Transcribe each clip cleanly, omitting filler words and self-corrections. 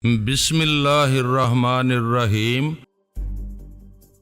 بسم اللہ الرحمن الرحیم۔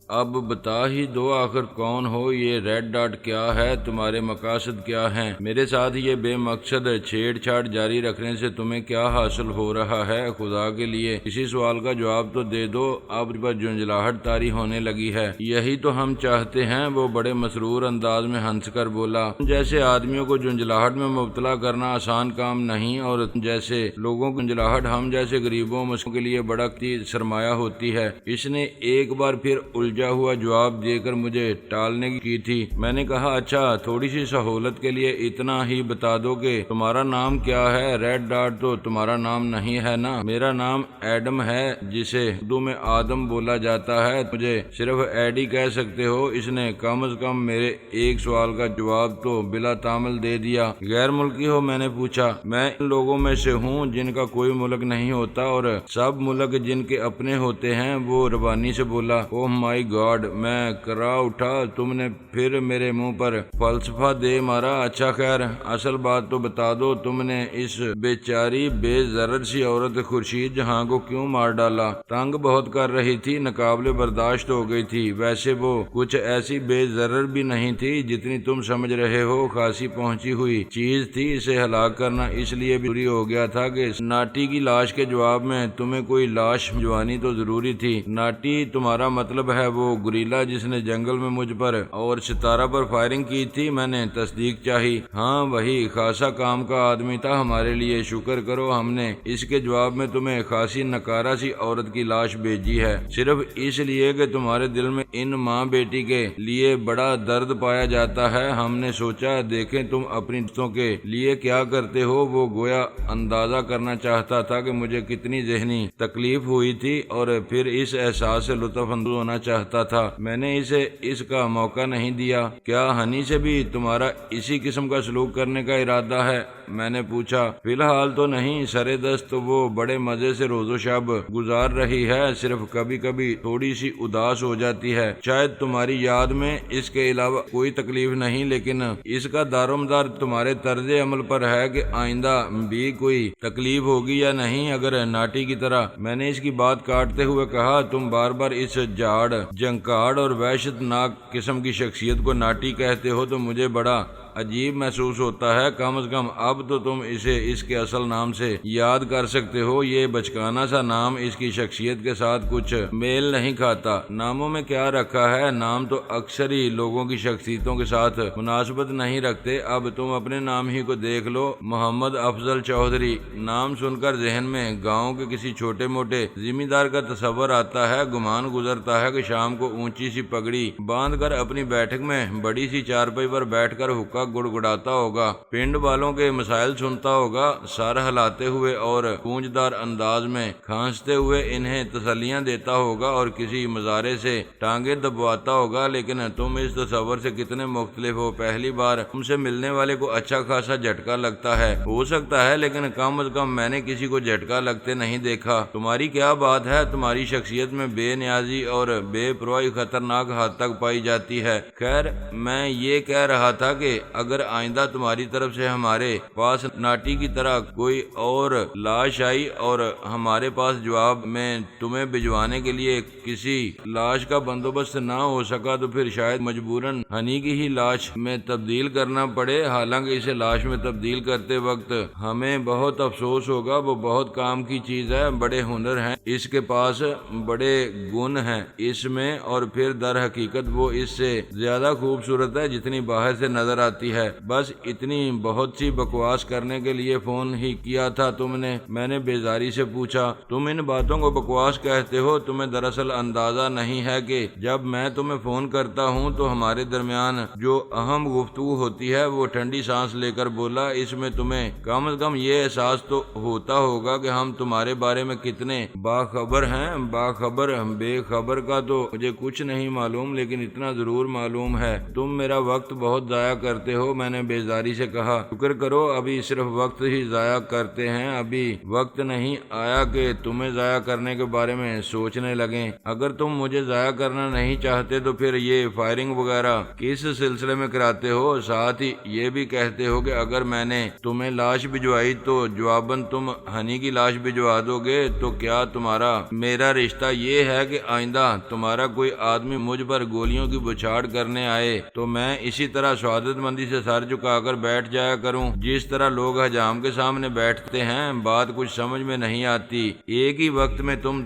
اب بتا ہی دو آخر کون ہو، یہ ریڈ ڈاٹ کیا ہے، تمہارے مقاصد کیا ہیں، میرے ساتھ یہ بے مقصد چھیڑ چھاڑ جاری رکھنے سے تمہیں کیا حاصل ہو رہا ہے؟ خدا کے لیے اسی سوال کا جواب تو دے دو۔ اب پر جھنجھلاہٹ طاری ہونے لگی ہے۔ یہی تو ہم چاہتے ہیں، وہ بڑے مسرور انداز میں ہنس کر بولا۔ جیسے آدمیوں کو جھنجھلاہٹ میں مبتلا کرنا آسان کام نہیں، اور جیسے لوگوں کو جھنجھلاہٹ ہم جیسے غریبوں مسکینوں کے لیے بڑا سرمایہ ہوتی ہے۔ اس نے ایک بار پھر الجھا ہوا جواب دے کر مجھے ٹالنے کی تھی۔ میں نے کہا اچھا، تھوڑی سی سہولت کے لیے اتنا ہی بتا دو کہ تمہارا نام کیا ہے۔ ریڈ ڈاٹ تو تمہارا نام نہیں ہے نا؟ میرا نام ایڈم ہے، جسے اردو میں آدم بولا جاتا ہے، مجھے صرف ایڈی کہہ سکتے ہو۔ اس نے کم از کم میرے ایک سوال کا جواب تو بلا تامل دے دیا۔ غیر ملکی ہو؟ میں نے پوچھا۔ میں ان لوگوں میں سے ہوں جن کا کوئی ملک نہیں ہوتا اور سب ملک جن کے اپنے ہوتے ہیں، وہ ربانی سے بولا۔ اوہ مائی گاڈ! میں کرا اٹھا۔ تم نے پھر میرے منہ پر فلسفہ دے مارا۔ اچھا خیر، اصل بات تو بتا دو، تم نے اس بیچاری بے ضرر سی عورت خورشید جہاں کو کیوں مار ڈالا؟ تنگ بہت کر رہی تھی، ناقابل برداشت ہو گئی تھی۔ ویسے وہ کچھ ایسی بے ضرر بھی نہیں تھی جتنی تم سمجھ رہے ہو، خاصی پہنچی ہوئی چیز تھی۔ اسے ہلاک کرنا اس لیے بھی ضروری ہو گیا تھا کہ ناٹی کی لاش کے جواب میں تمہیں کوئی لاش بھجوانی تو ضروری تھی۔ ناٹی تمہارا مطلب ہے وہ گوریلا جس نے جنگل میں مجھ پر اور ستارہ پر فائرنگ کی تھی؟ میں نے تصدیق چاہی۔ ہاں وہی، خاصا کام کا آدمی تھا ہمارے لیے، شکر کرو ہم نے اس کے جواب میں تمہیں خاصی نکارہ سی عورت کی لاش بھیجی ہے، صرف اس لیے کہ تمہارے دل میں ان ماں بیٹی کے لیے بڑا درد پایا جاتا ہے۔ ہم نے سوچا دیکھیں تم اپنی دوستوں کے لیے کیا کرتے ہو۔ وہ گویا اندازہ کرنا چاہتا تھا کہ مجھے کتنی ذہنی تکلیف ہوئی تھی اور پھر اس احساس سے لطف اندوز ہونا چاہتا تھا۔ میں نے اسے اس کا موقع نہیں دیا۔ کیا ہنی سے بھی تمہارا اسی قسم کا سلوک کرنے کا ارادہ ہے؟ میں نے پوچھا۔ فی الحال تو نہیں، سرے دست تو وہ بڑے مزے سے روز و شب گزار رہی ہے، صرف کبھی کبھی تھوڑی سی اداس ہو جاتی ہے۔ شاید تمہاری یاد میں اس کے علاوہ کوئی تکلیف نہیں، لیکن اس کا دار و مدار تمہارے طرز عمل پر ہے کہ آئندہ بھی کوئی تکلیف ہوگی یا نہیں۔ اگر ناٹی کی طرح، میں نے اس کی بات کاٹتے ہوئے کہا، تم بار بار اس جھاڑ جھنکاڑ اور وحشت ناک قسم کی شخصیت کو ناٹی کہتے ہو تو مجھے بڑا عجیب محسوس ہوتا ہے۔ کم از کم اب تو تم اسے اس کے اصل نام سے یاد کر سکتے ہو۔ یہ بچکانا سا نام اس کی شخصیت کے ساتھ کچھ میل نہیں کھاتا۔ ناموں میں کیا رکھا ہے، نام تو اکثر ہی لوگوں کی شخصیتوں کے ساتھ مناسبت نہیں رکھتے۔ اب تم اپنے نام ہی کو دیکھ لو، محمد افضل چودھری۔ نام سن کر ذہن میں گاؤں کے کسی چھوٹے موٹے زمیندار کا تصور آتا ہے۔ گمان گزرتا ہے کہ شام کو اونچی سی پگڑی باندھ کر اپنی بیٹھک میں بڑی سی چارپائی پر بیٹھ کر حقہ گڑگڑاتا ہوگا، پنڈ والوں کے مسائل سنتا ہوگا، سر ہلاتے ہوئے اور گونجدار انداز میں کھانستے ہوئے انہیں تسلیاں دیتا ہوگا اور کسی مزارے سے ٹانگیں دبواتا ہوگا۔ لیکن تم اس تصور سے کتنے مختلف ہو۔ پہلی بار تم سے ملنے والے کو اچھا خاصا جھٹکا لگتا ہے، ہو سکتا ہے، لیکن کم از کم میں نے کسی کو جھٹکا لگتے نہیں دیکھا۔ تمہاری کیا بات ہے؟ تمہاری شخصیت میں بے نیازی اور بے پرواہی خطرناک حد تک پائی جاتی ہے۔ خیر، میں یہ کہہ رہا تھا کہ اگر آئندہ تمہاری طرف سے ہمارے پاس ناٹی کی طرح کوئی اور لاش آئی اور ہمارے پاس جواب میں تمہیں بھجوانے کے لیے کسی لاش کا بندوبست نہ ہو سکا تو پھر شاید مجبوراً ہنی کی ہی لاش میں تبدیل کرنا پڑے۔ حالانکہ اسے لاش میں تبدیل کرتے وقت ہمیں بہت افسوس ہوگا۔ وہ بہت کام کی چیز ہے، بڑے ہنر ہیں اس کے پاس، بڑے گن ہیں اس میں، اور پھر در حقیقت وہ اس سے زیادہ خوبصورت ہے جتنی باہر سے نظر آتی ہے۔ بس اتنی بہت سی بکواس کرنے کے لیے فون ہی کیا تھا تم نے؟ میں نے بیزاری سے پوچھا۔ تم ان باتوں کو بکواس کہتے ہو؟ تمہیں دراصل اندازہ نہیں ہے کہ جب میں تمہیں فون کرتا ہوں تو ہمارے درمیان جو اہم گفتگو ہوتی ہے، وہ ٹھنڈی سانس لے کر بولا، اس میں تمہیں کم از کم یہ احساس تو ہوتا ہوگا کہ ہم تمہارے بارے میں کتنے باخبر ہیں۔ باخبر بے خبر کا تو مجھے کچھ نہیں معلوم، لیکن اتنا ضرور معلوم ہے تم میرا وقت بہت ضائع کرتے کرتے ہو؟ میں نے بیزاری سے کہا۔ شکر کرو ابھی صرف وقت ہی ضائع کرتے ہیں، ابھی وقت نہیں آیا کہ تمہیں ضائع کرنے کے بارے میں سوچنے لگیں۔ اگر تم مجھے ضائع کرنا نہیں چاہتے تو پھر یہ فائرنگ وغیرہ کس سلسلے میں کراتے ہو؟ ساتھ ہی یہ بھی کہتے ہو کہ اگر میں نے تمہیں لاش بھجوائی تو جواباً تم ہنی کی لاش بھجوا دو گے، تو کیا تمہارا میرا رشتہ یہ ہے کہ آئندہ تمہارا کوئی آدمی مجھ پر گولیوں کی بچھاڑ کرنے آئے تو میں اسی طرح سعادت مندی سے سر جھکا کر بیٹھ جایا کروں جس طرح لوگ حجام کے سامنے بیٹھتے ہیں؟ بات کچھ سمجھ میں نہیں آتی، ایک ہی وقت میں تم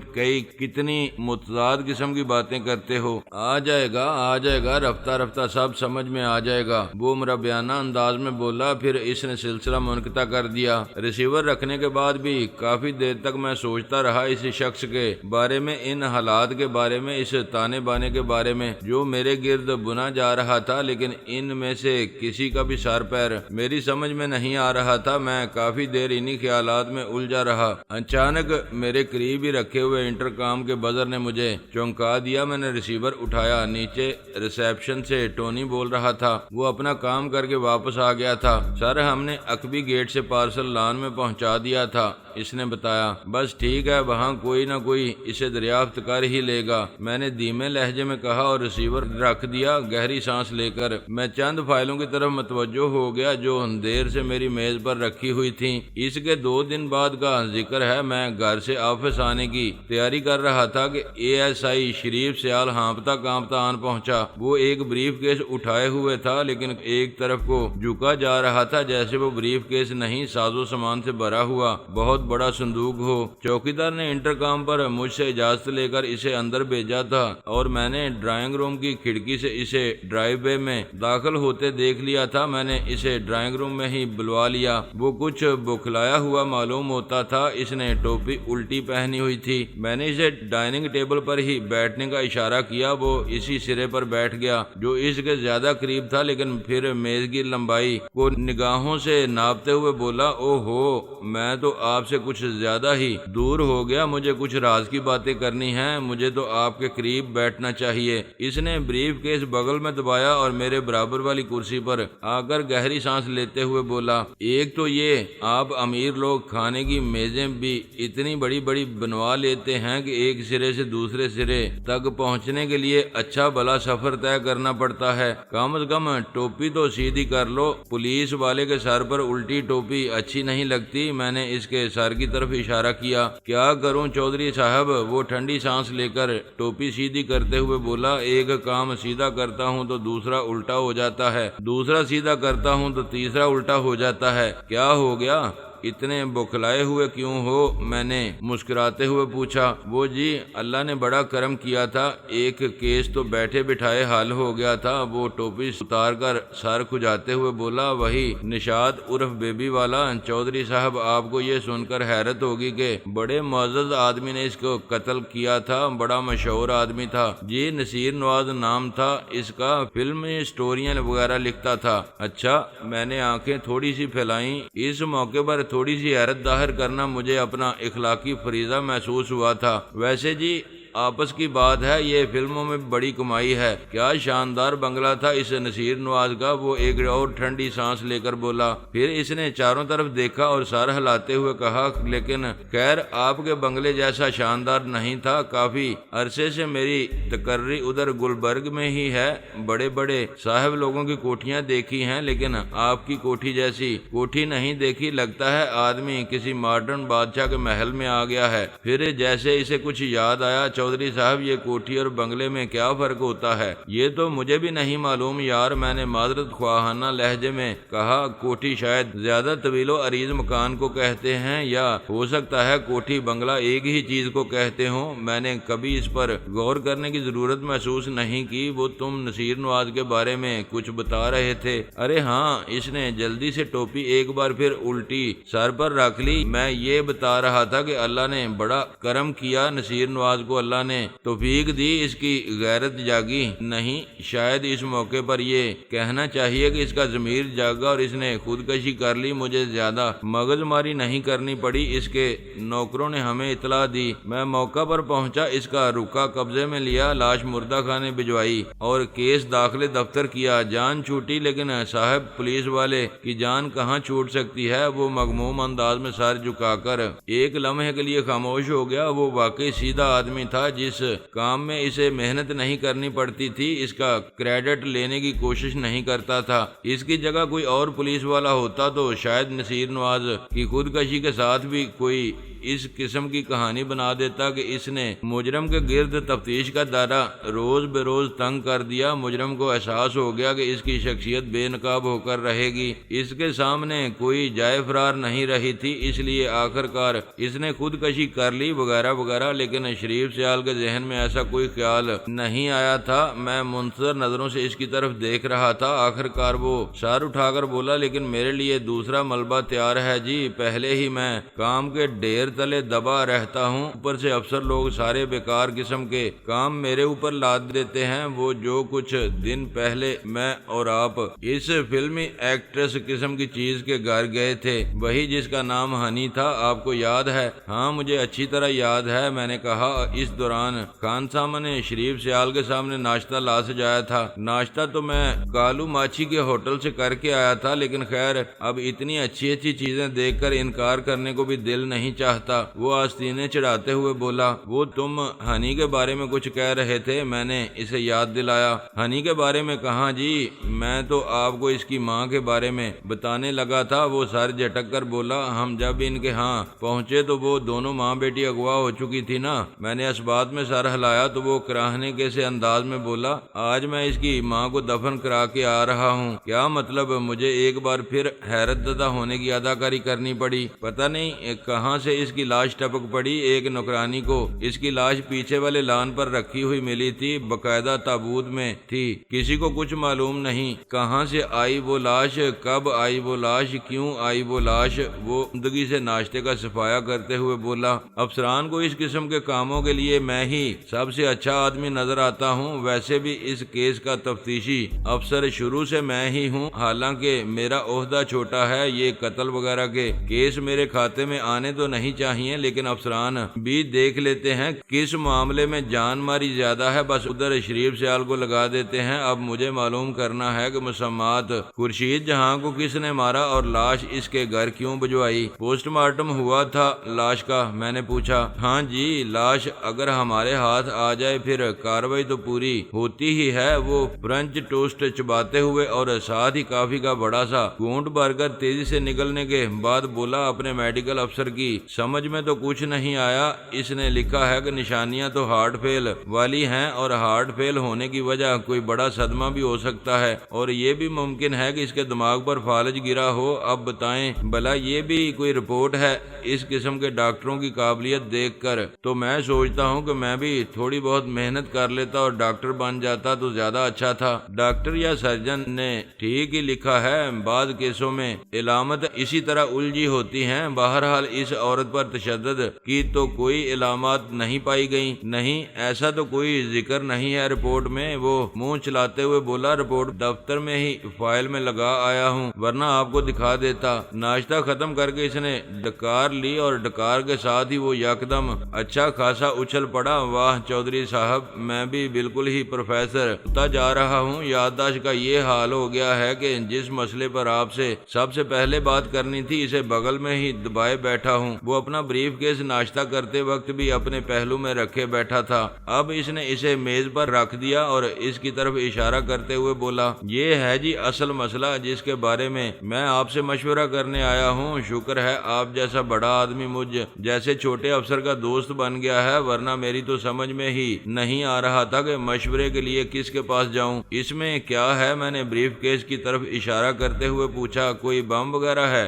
کتنی متضاد قسم کی باتیں کرتے ہو۔ آ جائے گا، رفتہ رفتہ سب سمجھ میں آ جائے گا، وہ مربیانہ انداز میں بولا۔ پھر اس نے سلسلہ منقطع کر دیا۔ ریسیور رکھنے کے بعد بھی کافی دیر تک میں سوچتا رہا اس شخص کے بارے میں، ان حالات کے بارے میں، اس تانے بانے کے بارے میں جو میرے گرد بنا جا رہا تھا، لیکن ان میں سے کسی کا بھی سر پیر میری سمجھ میں نہیں آ رہا تھا۔ میں کافی دیر انہی خیالات میں الجھا رہا۔ اچانک میرے قریب ہی رکھے ہوئے انٹرکام کے بزر نے مجھے چونکا دیا۔ میں نے ریسیور اٹھایا۔ نیچے ریسیپشن سے ٹونی بول رہا تھا، وہ اپنا کام کر کے واپس آ گیا تھا۔ سر ہم نے عقبی گیٹ سے پارسل لان میں پہنچا دیا تھا، اس نے بتایا۔ بس ٹھیک ہے، وہاں کوئی نہ کوئی اسے دریافت کر ہی لے گا، میں نے دھیمے لہجے میں کہا اور ریسیور رکھ دیا۔ گہری سانس لے کر میں چند فائلوں کی طرف متوجہ ہو گیا جو دیر سے میری میز پر رکھی ہوئی تھیں۔ اس کے 2 دن بعد کا ذکر ہے۔ میں گھر سے آفس آنے کی تیاری کر رہا تھا کہ ASI شریف سیال ہانپتا کانپتا آن پہنچا۔ وہ ایک بریف کیس اٹھائے ہوئے تھا، لیکن ایک طرف کو جھکا جا رہا تھا جیسے وہ بریف کیس نہیں، ساز و سامان سے بھرا ہوا بہت بڑا صندوق ہو۔ چوکیدار نے انٹرکام پر مجھ سے اجازت لے کر اسے اندر بھیجا تھا اور میں نے ڈرائنگ روم کی کھڑکی سے اسے ڈرائیو وے میں داخل ہوتے دیکھ لیا تھا۔ میں نے اسے ڈرائنگ روم میں ہی بلوا لیا۔ وہ کچھ بکھلایا ہوا معلوم ہوتا تھا، اس نے ٹوپی الٹی پہنی ہوئی تھی۔ میں نے اسے ڈائننگ ٹیبل پر ہی بیٹھنے کا اشارہ کیا۔ وہ اسی سرے پر بیٹھ گیا جو اس کے زیادہ قریب تھا، لیکن پھر میز کی لمبائی کو نگاہوں سے ناپتے ہوئے بولا، او ہو، میں تو آپ سے کچھ زیادہ ہی دور ہو گیا، مجھے کچھ راز کی باتیں کرنی ہیں، مجھے تو آپ کے قریب بیٹھنا چاہیے۔ اس نے بریف کیس بغل میں دبایا اور میرے برابر والی کرسی پر آ کر گہری سانس لیتے ہوئے بولا، ایک تو یہ آپ امیر لوگ کھانے کی میزیں بھی اتنی بڑی بڑی بنوا لیتے ہیں کہ ایک سرے سے دوسرے سرے تک پہنچنے کے لیے اچھا بھلا سفر طے کرنا پڑتا ہے، کم از کم ٹوپی تو سیدھی کر لو۔ پولیس والے کے سر پر الٹی ٹوپی اچھی نہیں لگتی۔ میں نے اس کے سر کی طرف اشارہ کیا۔ کیا کروں چودھری صاحب؟ وہ ٹھنڈی سانس لے کر ٹوپی سیدھی کرتے ہوئے بولا، ایک کام سیدھا کرتا ہوں تو دوسرا الٹا ہو جاتا ہے، دوسرا سیدھا کرتا ہوں تو تیسرا الٹا ہو جاتا ہے۔ کیا ہو گیا؟ اتنے بکھلائے ہوئے کیوں ہو؟ میں نے مسکراتے ہوئے پوچھا۔ وہ جی، اللہ نے بڑا کرم کیا تھا، ایک کیس تو بیٹھے بٹھائے حل ہو گیا تھا۔ وہ ٹوپی اتار کر سر کھجاتے ہوئے بولا، وہی نشاد عرف بیبی والا۔ چودھری صاحب، آپ کو یہ سن کر حیرت ہوگی کہ بڑے معزز آدمی نے اس کو قتل کیا تھا، بڑا مشہور آدمی تھا جی، نصیر نواز نام تھا اس کا، فلم سٹوریاں وغیرہ لکھتا تھا۔ اچھا، میں نے آنکھیں تھوڑی سی پھیلائیں۔ اس موقع پر تھوڑی سی حیرت ظاہر کرنا مجھے اپنا اخلاقی فریضہ محسوس ہوا تھا۔ ویسے جی، آپس کی بات ہے، یہ فلموں میں بڑی کمائی ہے۔ کیا شاندار بنگلہ تھا اس نصیر نواز کا؟ وہ ایک اور ٹھنڈی سانس لے کر بولا۔ پھر اس نے چاروں طرف دیکھا اور سر ہلاتے ہوئے کہا، لیکن خیر، آپ کے بنگلے جیسا شاندار نہیں تھا۔ کافی عرصے سے میری تقرری ادھر گلبرگ میں ہی ہے، بڑے بڑے صاحب لوگوں کی کوٹھیاں دیکھی ہیں، لیکن آپ کی کوٹھی جیسی کوٹھی نہیں دیکھی۔ لگتا ہے آدمی کسی ماڈرن بادشاہ کے محل میں آ گیا ہے۔ پھر جیسے اسے کچھ یاد آیا، چودھری صاحب، یہ کوٹھی اور بنگلے میں کیا فرق ہوتا ہے؟ یہ تو مجھے بھی نہیں معلوم یار، میں نے معذرت خواہانہ لہجے میں کہا۔ کوٹھی شاید زیادہ طویل و عریض مکان کو کہتے ہیں، یا ہو سکتا ہے کوٹھی بنگلہ ایک ہی چیز کو کہتے ہوں۔ میں نے کبھی اس پر غور کرنے کی ضرورت محسوس نہیں کی۔ وہ تم نصیر نواز کے بارے میں کچھ بتا رہے تھے؟ ارے ہاں، اس نے جلدی سے ٹوپی ایک بار پھر الٹی سر پر رکھ لی۔ میں یہ بتا رہا تھا کہ اللہ نے بڑا کرم کیا، نصیر نواز کو اللہ مولا نے توفیق دی، اس کی غیرت جاگی نہیں۔ شاید اس موقع پر یہ کہنا چاہیے کہ اس کا ضمیر جاگا اور اس نے خودکشی کر لی۔ مجھے زیادہ مغز ماری نہیں کرنی پڑی، اس کے نوکروں نے ہمیں اطلاع دی۔ میں موقع پر پہنچا، اس کا رکا قبضے میں لیا، لاش مردہ خانے بھجوائی اور کیس داخل دفتر کیا۔ جان چھوٹی، لیکن صاحب پولیس والے کی جان کہاں چھوٹ سکتی ہے؟ وہ مغموم انداز میں سر جھکا کر ایک لمحے کے لیے خاموش ہو گیا۔ وہ واقعی سیدھا آدمی تھا، جس کام میں اسے محنت نہیں کرنی پڑتی تھی اس کا کریڈٹ لینے کی کوشش نہیں کرتا تھا۔ اس کی جگہ کوئی اور پولیس والا ہوتا تو شاید نصیر نواز کی خودکشی کے ساتھ بھی کوئی اس قسم کی کہانی بنا دیتا کہ اس نے مجرم کے گرد تفتیش کا دائرہ روز بے روز تنگ کر دیا۔ مجرم کو احساس ہو گیا کہ اس کی شخصیت بے نقاب ہو کر رہے گی، اس کے سامنے کوئی جائے فرار نہیں رہی تھی، اس لیے آخر کار اس نے خودکشی کر لی وغیرہ وغیرہ۔ لیکن شریف سیال کے ذہن میں ایسا کوئی خیال نہیں آیا تھا۔ میں منتظر نظروں سے اس کی طرف دیکھ رہا تھا۔ آخر کار وہ سر اٹھا کر بولا، لیکن میرے لیے دوسرا ملبہ تیار ہے جی۔ پہلے ہی میں کام کے ڈھیر تلے دبا رہتا ہوں، اوپر سے افسر لوگ سارے بیکار قسم کے کام میرے اوپر لاد دیتے ہیں۔ وہ جو کچھ دن پہلے میں اور آپ اس فلمی ایکٹریس قسم کی چیز کے گھر گئے تھے، وہی جس کا نام ہنی تھا، آپ کو یاد ہے؟ ہاں مجھے اچھی طرح یاد ہے، میں نے کہا۔ اس دوران خان صاحب نے شریف سیال کے سامنے ناشتہ لا سجایا تھا۔ ناشتہ تو میں کالو ماچھی کے ہوٹل سے کر کے آیا تھا، لیکن خیر اب اتنی اچھی اچھی چیزیں دیکھ کر انکار کرنے کو بھی دل نہیں چاہتا۔ وہ آستینے چڑھاتے ہوئے بولا، وہ تم ہنی کے بارے میں کچھ کہہ رہے تھے؟ میں نے اسے یاد دلایا۔ ہنی کے بارے میں کہاں جی، میں تو آپ کو اس کی ماں کے بارے میں بتانے لگا تھا۔ وہ سر جھٹک کر بولا، ہم جب ان کے ہاں پہنچے تو وہ دونوں ماں بیٹی اغوا ہو چکی تھی نا۔ میں نے اس بات میں سر ہلایا تو وہ کراہنے کے سے انداز میں بولا، آج میں اس کی ماں کو دفن کرا کے آ رہا ہوں۔ کیا مطلب؟ مجھے ایک بار پھر حیرت زدہ ہونے کی اداکاری کرنی پڑی۔ پتہ نہیں کہاں سے اس کی لاش ٹپک پڑی۔ ایک نوکرانی کو اس کی لاش پیچھے والے لان پر رکھی ہوئی ملی تھی، باقاعدہ تابوت میں تھی۔ کسی کو کچھ معلوم نہیں کہاں سے آئی وہ لاش، کب آئی وہ لاش، کیوں آئی وہ لاش۔ وہ زندگی سے ناشتے کا صفایا کرتے ہوئے بولا، افسران کو اس قسم کے کاموں کے لیے میں ہی سب سے اچھا آدمی نظر آتا ہوں۔ ویسے بھی اس کیس کا تفتیشی افسر شروع سے میں ہی ہوں، حالانکہ میرا عہدہ چھوٹا ہے۔ یہ قتل وغیرہ کے کیس میرے کھاتے میں آنے تو نہیں چاہیے، لیکن افسران بھی دیکھ لیتے ہیں کس معاملے میں جان ماری زیادہ ہے، بس ادھر شریف سیال کو لگا دیتے ہیں۔ اب مجھے معلوم کرنا ہے کہ مسمات خورشید جہاں کو کس نے مارا اور لاش اس کے گھر کیوں بھجوائی۔ پوسٹ مارٹم ہوا تھا لاش کا؟ میں نے پوچھا۔ ہاں جی، لاش اگر ہمارے ہاتھ آ جائے پھر کاروائی تو پوری ہوتی ہی ہے۔ وہ فرنچ ٹوسٹ چباتے ہوئے اور ساتھ ہی کافی کا بڑا سا گھونٹ بھر کر تیزی سے نکلنے کے بعد بولا، اپنے میڈیکل افسر کی سمجھ میں تو کچھ نہیں آیا۔ اس نے لکھا ہے کہ نشانیاں تو ہارٹ فیل والی ہیں، اور ہارٹ فیل ہونے کی وجہ کوئی بڑا صدمہ بھی ہو سکتا ہے، اور یہ بھی ممکن ہے کہ اس کے دماغ پر فالج گرا ہو۔ اب بتائیں بھلا یہ بھی کوئی رپورٹ ہے؟ اس قسم کے ڈاکٹروں کی قابلیت دیکھ کر تو میں سوچتا ہوں کہ میں بھی تھوڑی بہت محنت کر لیتا اور ڈاکٹر بن جاتا تو زیادہ اچھا تھا۔ ڈاکٹر یا سرجن نے ٹھیک ہی لکھا ہے، بعض کیسوں میں علامت اسی طرح الجھی ہوتی ہیں۔ بہرحال اس عورت پر تشدد کی تو کوئی علامات نہیں پائی گئی۔ نہیں، ایسا تو کوئی ذکر نہیں ہے رپورٹ میں۔ وہ منہ چلاتے ہوئے بولا، رپورٹ دفتر میں ہی فائل میں لگا آیا ہوں، ورنہ آپ کو دکھا دیتا۔ ناشتہ ختم کر کے اس نے ڈکار لی اور ڈکار کے ساتھ ہی وہ یکدم اچھا خاصا اچھل پڑا۔ واہ چودھری صاحب، میں بھی بالکل ہی پروفیسر ہوتا جا رہا ہوں۔ یادداشت کا یہ حال ہو گیا ہے کہ جس مسئلے پر آپ سے سب سے پہلے بات کرنی تھی اسے بغل میں ہی دبائے بیٹھا ہوں۔ وہ اپنا بریف کیس ناشتہ کرتے وقت بھی اپنے پہلو میں رکھے بیٹھا تھا۔ اب اس نے اسے میز پر رکھ دیا اور اس کی طرف اشارہ کرتے ہوئے بولا، یہ ہے جی اصل مسئلہ جس کے بارے میں آپ سے مشورہ کرنے آیا ہوں۔ شکر ہے آپ جیسا بڑا آدمی مجھ جیسے چھوٹے افسر کا دوست بن گیا ہے، ورنہ میری تو سمجھ میں ہی نہیں آ رہا تھا کہ مشورے کے لیے کس کے پاس جاؤں۔ اس میں کیا ہے؟ میں نے بریف کیس کی طرف اشارہ کرتے ہوئے پوچھا۔ کوئی بم وغیرہ ہے؟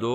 2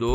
2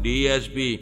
DSP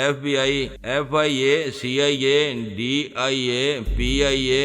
FBI, FIA, CIA, DIA, PIA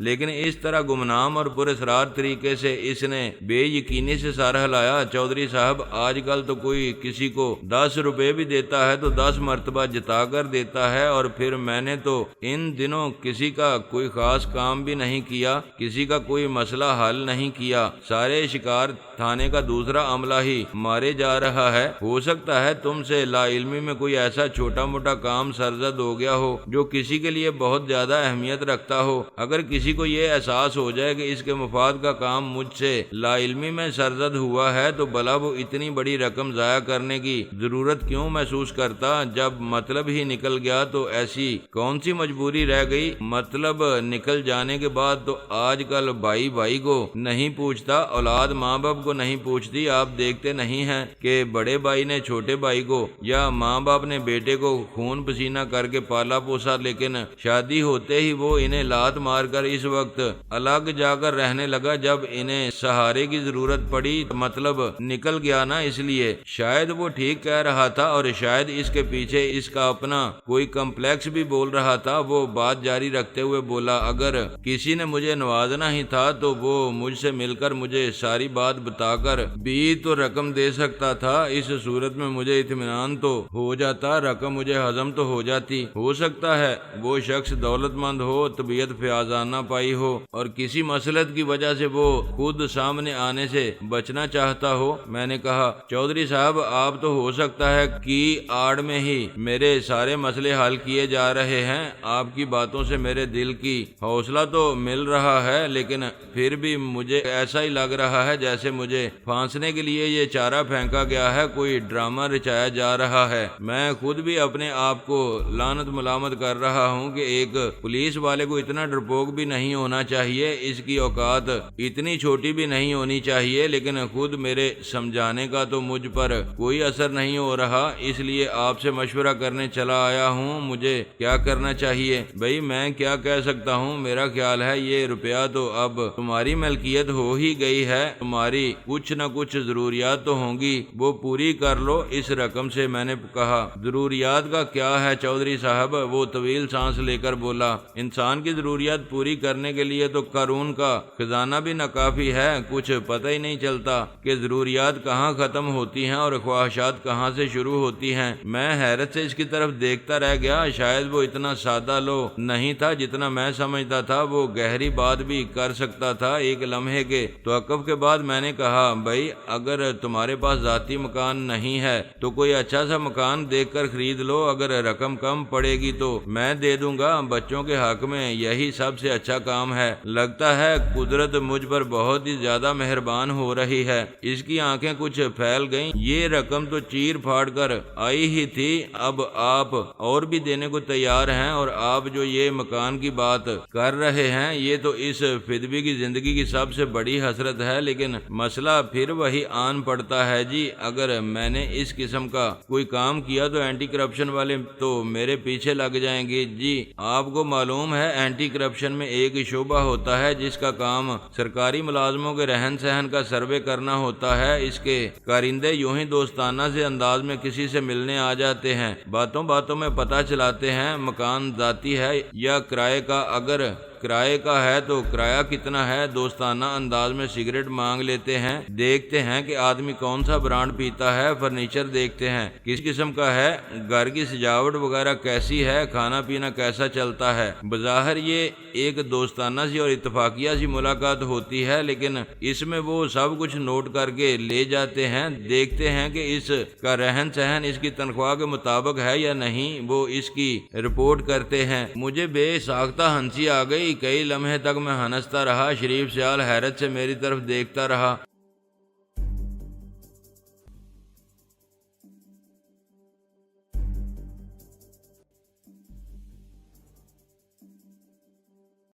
لیکن اس طرح گمنام اور پراسرار طریقے سے اس نے بے یقینی سے سر ہلایا۔ چودھری صاحب آج کل تو کوئی کسی کو 10 روپے بھی دیتا ہے تو 10 مرتبہ جتا کر دیتا ہے، اور پھر میں نے تو ان دنوں کسی کا کوئی خاص کام بھی نہیں کیا، کسی کا کوئی مسئلہ حل نہیں کیا، سارے شکار تھانے کا دوسرا عملہ ہی مارے جا رہا ہے۔ ہو سکتا ہے تم سے لا علمی میں کوئی ایسا چھوٹا موٹا کام سرزد ہو گیا ہو جو کسی کے لیے بہت زیادہ اہمیت رکھتا ہو۔ اگر کسی کو یہ احساس ہو جائے کہ اس کے مفاد کا کام مجھ سے لا علمی میں سرزد ہوا ہے تو بھلا وہ اتنی بڑی رقم ضائع کرنے کی ضرورت کیوں محسوس کرتا؟ جب مطلب ہی نکل گیا تو ایسی کون سی مجبوری رہ گئی؟ مطلب نکل جانے کے بعد تو آج کل بھائی بھائی کو نہیں پوچھتا، اولاد ماں باپ کو نہیں پوچھتی۔ آپ دیکھتے نہیں ہیں کہ بڑے بھائی نے چھوٹے بھائی کو یا ماں باپ نے بیٹے کو خون پسینہ کر کے پالا پوسا، لیکن شادی ہوتے ہی وہ انہیں لات مار کر اس وقت الگ جا کر رہنے لگا جب انہیں سہارے کی ضرورت پڑی۔ مطلب نکل گیا نا، اس لیے شاید وہ ٹھیک کہہ رہا تھا اور شاید اس کے پیچھے اس کا اپنا کوئی کمپلیکس بھی بول رہا تھا۔ وہ بات جاری رکھتے ہوئے بولا، اگر کسی نے مجھے نوازنا ہی تھا تو وہ مجھ سے مل کر مجھے ساری بات بتا کر بھی تو رقم دے سکتا تھا۔ اس صورت میں مجھے اطمینان تو ہو جاتا، رقم مجھے ہضم تو ہو جاتی۔ ہو سکتا ہے وہ شخص دولت مند ہو، طبیعت فیاضانہ پائی ہو اور کسی مسلط کی وجہ سے وہ خود سامنے آنے سے بچنا چاہتا ہو۔ میں نے کہا، چودھری صاحب آپ تو ہو سکتا ہے کہ آڑ میں ہی میرے سارے مسئلے حل کیے جا رہے ہیں۔ آپ کی باتوں سے میرے دل کی حوصلہ تو مل رہا ہے، لیکن پھر بھی مجھے ایسا ہی لگ رہا ہے جیسے مجھے پھانسنے کے لیے یہ چارہ پھینکا گیا ہے، کوئی ڈرامہ رچایا جا رہا ہے۔ میں خود بھی اپنے آپ کو لعنت ملامت کر رہا ہوں کہ ایک پولیس والے کو اتنا ڈرپوک بھی نہیں ہونا چاہیے، اس کی اوقات اتنی چھوٹی بھی نہیں ہونی چاہیے، لیکن خود میرے سمجھانے کا تو مجھ پر کوئی اثر نہیں ہو رہا، اس لیے آپ سے مشورہ کرنے چلا آیا ہوں۔ مجھے کیا کرنا چاہیے؟ بھائی میں کیا کہہ سکتا ہوں، میرا خیال ہے یہ روپیہ تو اب تمہاری ملکیت ہو ہی گئی ہے، تمہاری کچھ نہ کچھ ضروریات تو ہوں گی، وہ پوری کر لو اس رقم سے۔ میں نے کہا، ضروریات کا کیا ہے چودھری صاحب؟ وہ طویل سانس لے کر بولا، انسان کی ضروریات پوری کرنے کے لیے تو قارون کا خزانہ بھی ناکافی ہے، کچھ پتہ ہی نہیں چلتا کہ ضروریات کہاں ختم ہوتی ہیں اور خواہشات کہاں سے شروع ہوتی ہیں۔ میں حیرت سے اس کی طرف دیکھتا رہ گیا، شاید وہ اتنا سادہ لو نہیں تھا جتنا میں سمجھتا تھا، وہ گہری بات بھی کر سکتا تھا۔ ایک لمحے کے توقف کے بعد میں نے کہا، بھائی اگر تمہارے پاس ذاتی مکان نہیں ہے تو کوئی اچھا سا مکان دیکھ کر خرید لو، اگر رقم کم پڑے گی تو میں دے دوں گا، بچوں کے حق میں یہی سب سے اچھا کام ہے۔ لگتا ہے قدرت مجھ پر بہت ہی زیادہ مہربان ہو رہی ہے۔ اس کی آنکھیں کچھ پھیل گئیں، یہ رقم تو چیر پھاڑ کر آئی ہی تھی، اب آپ اور بھی دینے کو تیار ہیں، اور آپ جو یہ مکان کی بات کر رہے ہیں یہ تو اس فدوی کی زندگی کی سب سے بڑی حسرت ہے، لیکن مسئلہ پھر وہی آن پڑتا ہے جی، اگر میں نے اس قسم کا کوئی کام کیا تو اینٹی کرپشن والے تو میرے پیچھے لگ جائیں گے جی۔ آپ کو معلوم ہے اینٹی کرپشن میں ایک شعبہ ہوتا ہے جس کا کام سرکاری ملازموں کے رہن سہن کا سروے کرنا ہوتا ہے۔ اس کے کارندے یوں ہی دوستانہ سے انداز میں کسی سے ملنے آ جاتے ہیں، باتوں باتوں میں پتہ چلاتے ہیں مکان ذاتی ہے یا کرائے کا، اگر کرائے کا ہے تو کرایہ کتنا ہے، دوستانہ انداز میں سگریٹ مانگ لیتے ہیں، دیکھتے ہیں کہ آدمی کون سا برانڈ پیتا ہے، فرنیچر دیکھتے ہیں کس قسم کا ہے، گھر کی سجاوٹ وغیرہ کیسی ہے، کھانا پینا کیسا چلتا ہے۔ بظاہر یہ ایک دوستانہ سی اور اتفاقیہ سی ملاقات ہوتی ہے، لیکن اس میں وہ سب کچھ نوٹ کر کے لے جاتے ہیں، دیکھتے ہیں کہ اس کا رہن سہن اس کی تنخواہ کے مطابق ہے یا نہیں، وہ اس کی رپورٹ کرتے ہیں۔ مجھے بے ساختہ ہنسی آ گئی، کئی لمحے تک میں ہنستا رہا، شریف سیال حیرت سے میری طرف دیکھتا رہا۔